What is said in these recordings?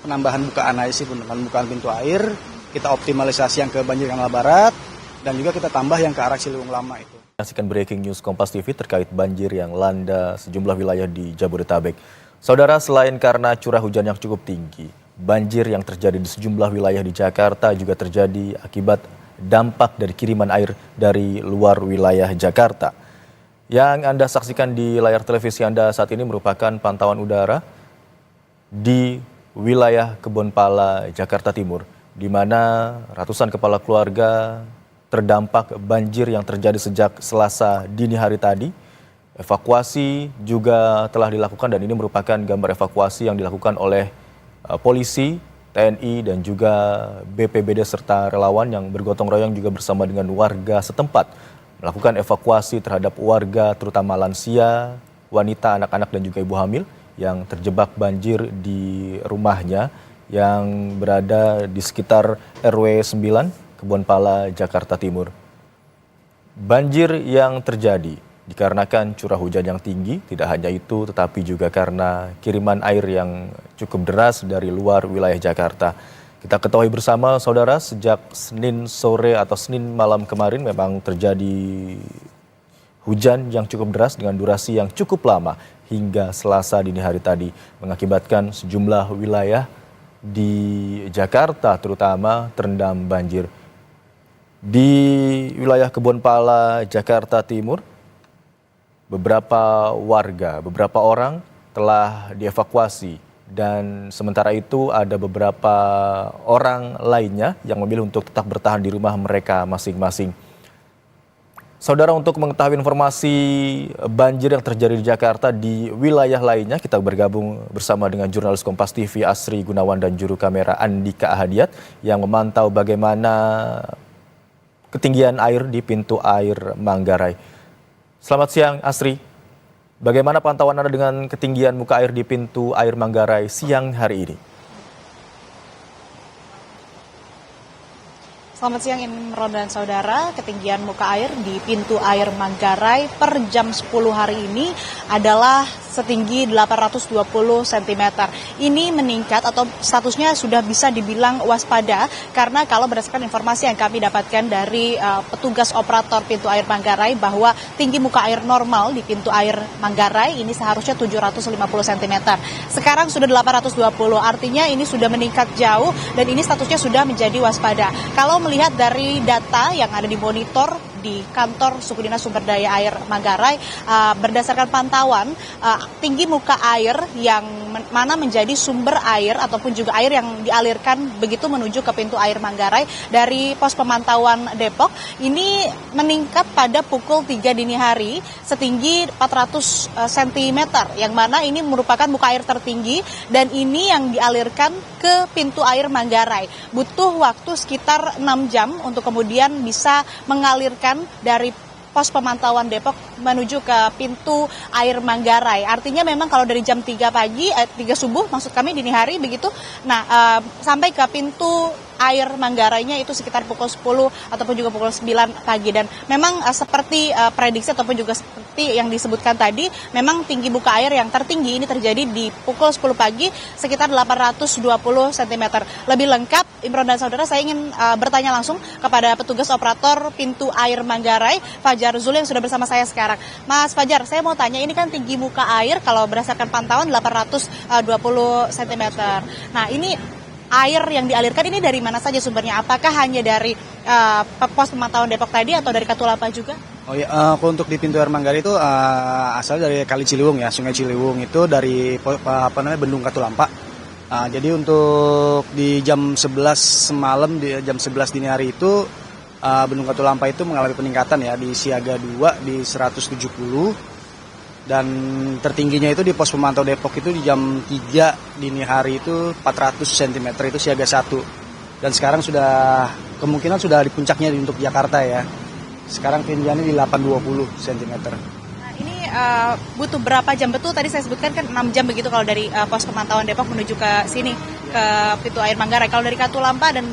penambahan bukaan air sih, bukaan pintu air, kita optimalisasi yang ke Banjir Kanal Barat, dan juga kita tambah yang ke arah Ciliwung Lama itu. Saksikan breaking news Kompas TV terkait banjir yang melanda sejumlah wilayah di Jabodetabek. Saudara, selain karena curah hujan yang cukup tinggi, banjir yang terjadi di sejumlah wilayah di Jakarta juga terjadi akibat dampak dari kiriman air dari luar wilayah Jakarta. Yang Anda saksikan di layar televisi Anda saat ini merupakan pantauan udara di wilayah Kebonpala, Jakarta Timur, di mana ratusan kepala keluarga terdampak banjir yang terjadi sejak Selasa dini hari tadi. Evakuasi juga telah dilakukan dan ini merupakan gambar evakuasi yang dilakukan oleh polisi, TNI dan juga BPBD serta relawan yang bergotong royong juga bersama dengan warga setempat melakukan evakuasi terhadap warga terutama lansia, wanita, anak-anak dan juga ibu hamil yang terjebak banjir di rumahnya yang berada di sekitar RW 9 Kebonpala, Jakarta Timur. Banjir yang terjadi dikarenakan curah hujan yang tinggi, tidak hanya itu tetapi juga karena kiriman air yang cukup deras dari luar wilayah Jakarta. Kita ketahui bersama saudara, sejak Senin sore atau Senin malam kemarin memang terjadi hujan yang cukup deras dengan durasi yang cukup lama hingga Selasa dini hari tadi, mengakibatkan sejumlah wilayah di Jakarta terutama terendam banjir. Di wilayah Kebonpala, Jakarta Timur, beberapa orang telah dievakuasi. Dan sementara itu ada beberapa orang lainnya yang memilih untuk tetap bertahan di rumah mereka masing-masing. Saudara, untuk mengetahui informasi banjir yang terjadi di Jakarta di wilayah lainnya, kita bergabung bersama dengan jurnalis Kompas TV Asri Gunawan dan juru kamera Andika Ahadiat yang memantau bagaimana ketinggian air di pintu air Manggarai. Selamat siang Asri. Bagaimana pantauan Anda dengan ketinggian muka air di pintu air Manggarai siang hari ini? Selamat siang Imron dan saudara, ketinggian muka air di pintu air Manggarai per jam 10 hari ini adalah setinggi 820 cm. Ini meningkat atau statusnya sudah bisa dibilang waspada karena kalau berdasarkan informasi yang kami dapatkan dari petugas operator pintu air Manggarai bahwa tinggi muka air normal di pintu air Manggarai ini seharusnya 750 cm. Sekarang sudah 820, artinya ini sudah meningkat jauh dan ini statusnya sudah menjadi waspada. Kalau melihat dari data yang ada di monitor di kantor Suku Dinas Sumber Daya Air Manggarai, berdasarkan pantauan tinggi muka air yang mana menjadi sumber air ataupun juga air yang dialirkan begitu menuju ke pintu air Manggarai dari pos pemantauan Depok ini meningkat pada pukul 3 dini hari setinggi 400 cm yang mana ini merupakan muka air tertinggi dan ini yang dialirkan ke pintu air Manggarai. Butuh waktu sekitar 6 jam untuk kemudian bisa mengalirkan dari pos pemantauan Depok menuju ke pintu air Manggarai. Artinya memang kalau dari jam 3 pagi, 3 subuh maksud kami dini hari begitu. Nah, sampai ke pintu air Manggarainya itu sekitar pukul 10 ataupun juga pukul 9 pagi. Dan memang seperti prediksi ataupun juga seperti yang disebutkan tadi, memang tinggi muka air yang tertinggi ini terjadi di pukul 10 pagi sekitar 820 cm. Lebih lengkap, Imron dan saudara, saya ingin bertanya langsung kepada petugas operator pintu air Manggarai, Fajar Zul yang sudah bersama saya sekarang. Mas Fajar, saya mau tanya, ini kan tinggi muka air kalau berdasarkan pantauan 820 cm. Nah, ini air yang dialirkan ini dari mana saja sumbernya? Apakah hanya dari pos pemantauan Depok tadi atau dari Katulampa juga? Oh ya, untuk di pintu air Manggarai itu asal dari Kali Ciliwung ya, Sungai Ciliwung itu dari Bendung Katulampa. Jadi untuk di jam 11 semalam, di jam 11 dini hari itu Bendung Katulampa itu mengalami peningkatan ya di siaga 2 di 170. Dan tertingginya itu di pos pemantau Depok itu di jam 3 dini hari itu 400 cm itu siaga 1. Dan sekarang kemungkinan sudah di puncaknya untuk Jakarta ya. Sekarang ketinggiannya di 820 cm. Nah, ini butuh berapa jam betul? Tadi saya sebutkan kan 6 jam begitu kalau dari pos pemantauan Depok menuju ke sini, ke pintu air Manggarai. Kalau dari Katulampa dan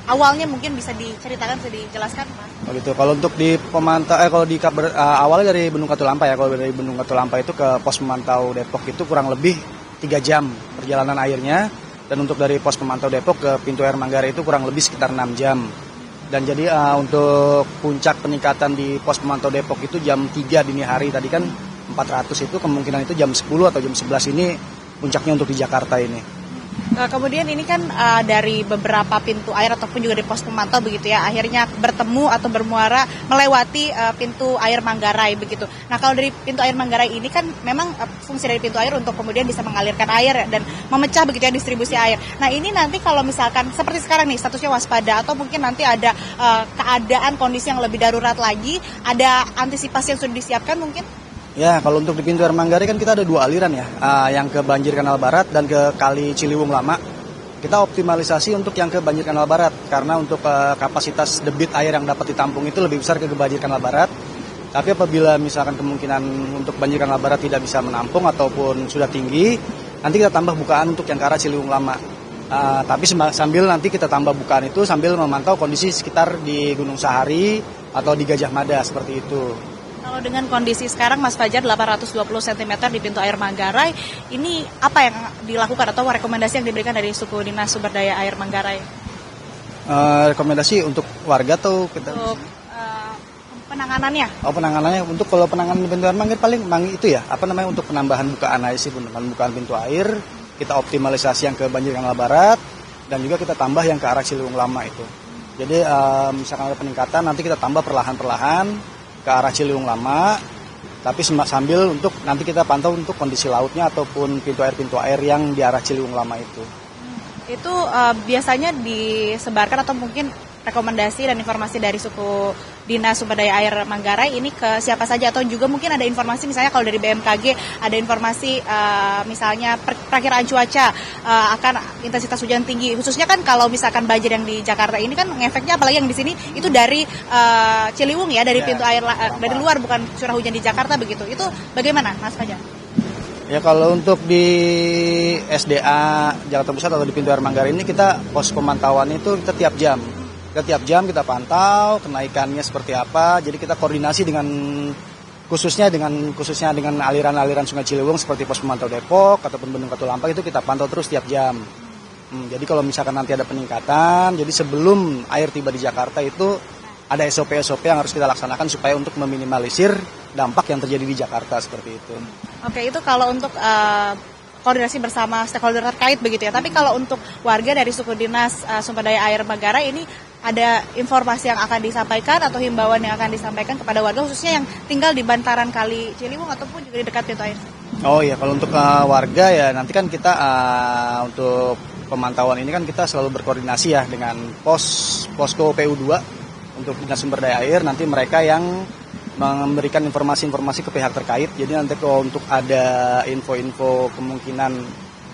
awalnya mungkin bisa diceritakan, bisa dijelaskan, Mas? Oh gitu. Kalau untuk di pemantau, kalau di awalnya dari Bendung Katulampa ya, kalau dari Bendung Katulampa itu ke pos pemantau Depok itu kurang lebih 3 jam perjalanan airnya. Dan untuk dari pos pemantau Depok ke pintu air Manggarai itu kurang lebih sekitar 6 jam. Dan jadi untuk puncak peningkatan di pos pemantau Depok itu jam 3 dini hari. Tadi kan 400 itu kemungkinan itu jam 10 atau jam 11 ini puncaknya untuk di Jakarta ini. Kemudian ini kan dari beberapa pintu air ataupun juga di pos pemantau begitu ya, akhirnya bertemu atau bermuara melewati pintu air Manggarai begitu. Nah kalau dari pintu air Manggarai ini kan memang fungsi dari pintu air untuk kemudian bisa mengalirkan air dan memecah begitu ya distribusi air. Nah ini nanti kalau misalkan seperti sekarang nih statusnya waspada atau mungkin nanti ada keadaan kondisi yang lebih darurat lagi, ada antisipasi yang sudah disiapkan mungkin? Ya, kalau untuk di pintu air Manggarai kan kita ada 2 aliran ya, yang ke Banjir Kanal Barat dan ke Kali Ciliwung Lama. Kita optimalisasi untuk yang ke Banjir Kanal Barat, karena untuk kapasitas debit air yang dapat ditampung itu lebih besar ke Banjir Kanal Barat. Tapi apabila misalkan kemungkinan untuk Banjir Kanal Barat tidak bisa menampung ataupun sudah tinggi, nanti kita tambah bukaan untuk yang ke arah Ciliwung Lama. Tapi sambil nanti kita tambah bukaan itu sambil memantau kondisi sekitar di Gunung Sahari atau di Gajah Mada seperti itu. Kalau dengan kondisi sekarang Mas Fajar 820 cm di pintu air Manggarai, ini apa yang dilakukan atau rekomendasi yang diberikan dari suku dinas sumber daya air Manggarai? Rekomendasi untuk warga atau kita? Untuk penanganannya? Oh, penanganannya untuk kalau penanganan di pintu air Manggarai paling itu ya, untuk penambahan bukaan air sih, penambahan bukaan pintu air, kita optimalisasi yang ke Banjir Kanal Barat dan juga kita tambah yang ke arah Ciliwung Lama itu. Jadi misalkan ada peningkatan nanti kita tambah perlahan-perlahan ke arah Ciliwung Lama, tapi sambil untuk nanti kita pantau untuk kondisi lautnya ataupun pintu air yang di arah Ciliwung Lama itu. Itu biasanya disebarkan atau mungkin rekomendasi dan informasi dari suku dinas sumber daya air Manggarai ini ke siapa saja, atau juga mungkin ada informasi misalnya kalau dari BMKG ada informasi misalnya perakiraan cuaca akan intensitas hujan tinggi, khususnya kan kalau misalkan banjir yang di Jakarta ini kan ngefeknya apalagi yang di sini itu dari Ciliwung ya, dari pintu air dari luar, bukan curah hujan di Jakarta begitu. Itu bagaimana Mas Fajar? Ya kalau untuk di SDA Jakarta Pusat atau di pintu air Manggarai ini kita pos pemantauan itu kita tiap jam. Kita pantau kenaikannya seperti apa. Jadi kita koordinasi khususnya dengan aliran-aliran Sungai Ciliwung seperti pos pemantau Depok ataupun Bendung Katulampa itu kita pantau terus tiap jam. Jadi kalau misalkan nanti ada peningkatan, jadi sebelum air tiba di Jakarta itu ada SOP-SOP yang harus kita laksanakan supaya untuk meminimalisir dampak yang terjadi di Jakarta seperti itu. Oke, itu kalau untuk koordinasi bersama stakeholder terkait begitu ya. Tapi kalau untuk warga dari suku dinas sumber daya air Manggarai ini ada informasi yang akan disampaikan atau himbauan yang akan disampaikan kepada warga khususnya yang tinggal di bantaran Kali Ciliwung ataupun juga di dekat pintu air? Oh iya, kalau untuk warga ya nanti kan kita untuk pemantauan ini kan kita selalu berkoordinasi ya dengan posko PU2 untuk dinas sumber daya air. Nanti mereka yang memberikan informasi-informasi ke pihak terkait. Jadi nanti kalau untuk ada info-info kemungkinan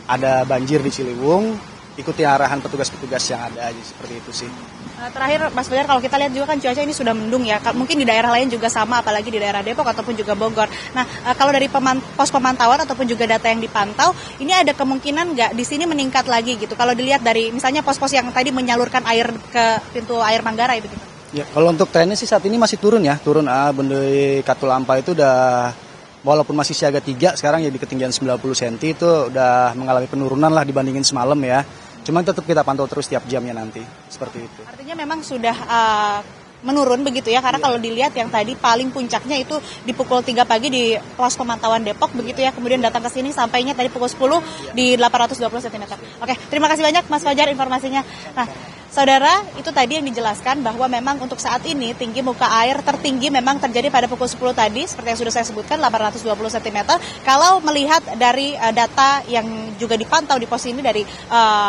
ada banjir di Ciliwung, ikuti arahan petugas-petugas yang ada aja, seperti itu sih. Terakhir Mas Fajar, kalau kita lihat juga kan cuaca ini sudah mendung ya, mungkin di daerah lain juga sama, apalagi di daerah Depok ataupun juga Bogor. Nah kalau dari pos pemantauan ataupun juga data yang dipantau, ini ada kemungkinan nggak di sini meningkat lagi gitu? Kalau dilihat dari misalnya pos-pos yang tadi menyalurkan air ke pintu air Manggarai begitu? Ya, kalau untuk trennya sih saat ini masih turun ya, Bendung Katulampa itu udah walaupun masih siaga 3 sekarang ya di ketinggian 90 cm itu udah mengalami penurunan lah dibandingin semalam ya. Cuman tetap kita pantau terus tiap jamnya nanti, seperti itu. Artinya memang sudah menurun begitu ya, karena kalau dilihat yang tadi paling puncaknya itu di pukul 3 pagi di pos pemantauan Depok begitu ya, kemudian datang ke sini sampainya tadi pukul 10 di 820 cm. Oke, terima kasih banyak Mas Fajar informasinya. Nah, saudara, itu tadi yang dijelaskan bahwa memang untuk saat ini tinggi muka air tertinggi memang terjadi pada pukul 10 tadi, seperti yang sudah saya sebutkan 820 cm. Kalau melihat dari data yang juga dipantau di pos ini dari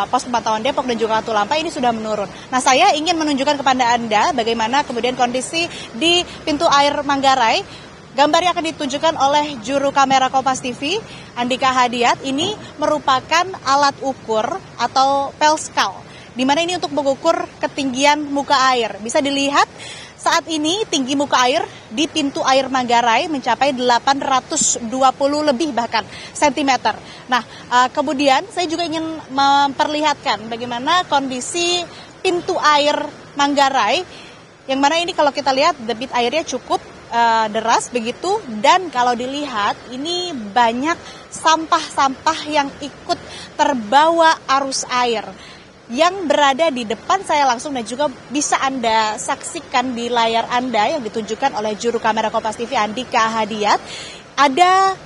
pos pemantauan Depok dan juga Katulampa ini sudah menurun. Nah, saya ingin menunjukkan kepada Anda bagaimana kemudian kondisi di pintu air Manggarai. Gambar yang akan ditunjukkan oleh juru kamera Kompas TV, Andika Hadiat, ini merupakan alat ukur atau pelskal, di mana ini untuk mengukur ketinggian muka air. Bisa dilihat saat ini tinggi muka air di pintu air Manggarai mencapai 820 lebih bahkan sentimeter. Nah, kemudian saya juga ingin memperlihatkan bagaimana kondisi pintu air Manggarai, yang mana ini kalau kita lihat debit airnya cukup deras begitu, dan kalau dilihat ini banyak sampah-sampah yang ikut terbawa arus air yang berada di depan saya langsung, dan juga bisa Anda saksikan di layar Anda yang ditunjukkan oleh juru kamera Kompas TV Andika Hadiat. Ada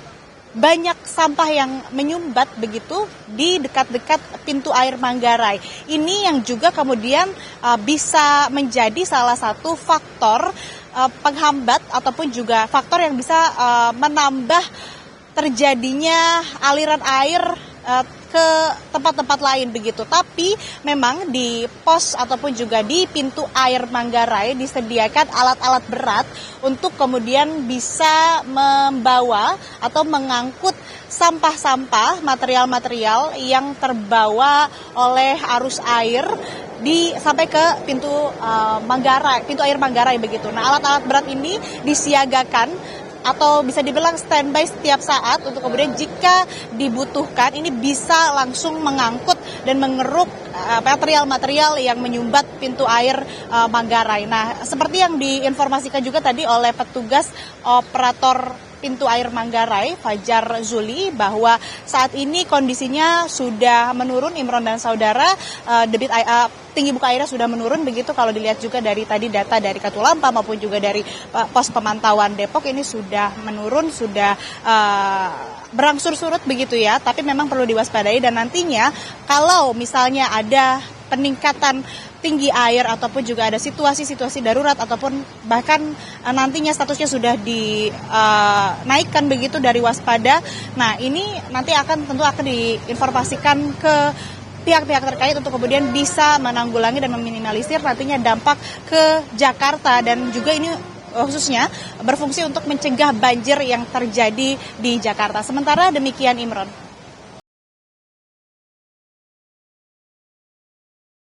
banyak sampah yang menyumbat begitu di dekat-dekat pintu air Manggarai. Ini yang juga kemudian bisa menjadi salah satu faktor penghambat ataupun juga faktor yang bisa menambah terjadinya aliran air ke tempat-tempat lain begitu. Tapi memang di pos ataupun juga di pintu air Manggarai disediakan alat-alat berat untuk kemudian bisa membawa atau mengangkut sampah-sampah, material-material yang terbawa oleh arus air sampai ke pintu Manggarai, pintu air Manggarai begitu. Nah, alat-alat berat ini disiagakan atau bisa dibilang standby setiap saat untuk kemudian jika dibutuhkan ini bisa langsung mengangkut dan mengeruk material-material yang menyumbat pintu air Manggarai. Nah, seperti yang diinformasikan juga tadi oleh petugas operator pintu air Manggarai, Fajar Zuli, bahwa saat ini kondisinya sudah menurun, Imron dan saudara, debit tinggi muka airnya sudah menurun begitu. Kalau dilihat juga dari tadi data dari Katulampa maupun juga dari pos pemantauan Depok ini sudah menurun, sudah berangsur surut begitu ya. Tapi memang perlu diwaspadai, dan nantinya kalau misalnya ada peningkatan tinggi air ataupun juga ada situasi-situasi darurat ataupun bahkan nantinya statusnya sudah dinaikkan begitu dari waspada. Nah, ini nanti tentu akan diinformasikan ke pihak-pihak terkait untuk kemudian bisa menanggulangi dan meminimalisir nantinya dampak ke Jakarta, dan juga ini khususnya berfungsi untuk mencegah banjir yang terjadi di Jakarta. Sementara demikian, Imron.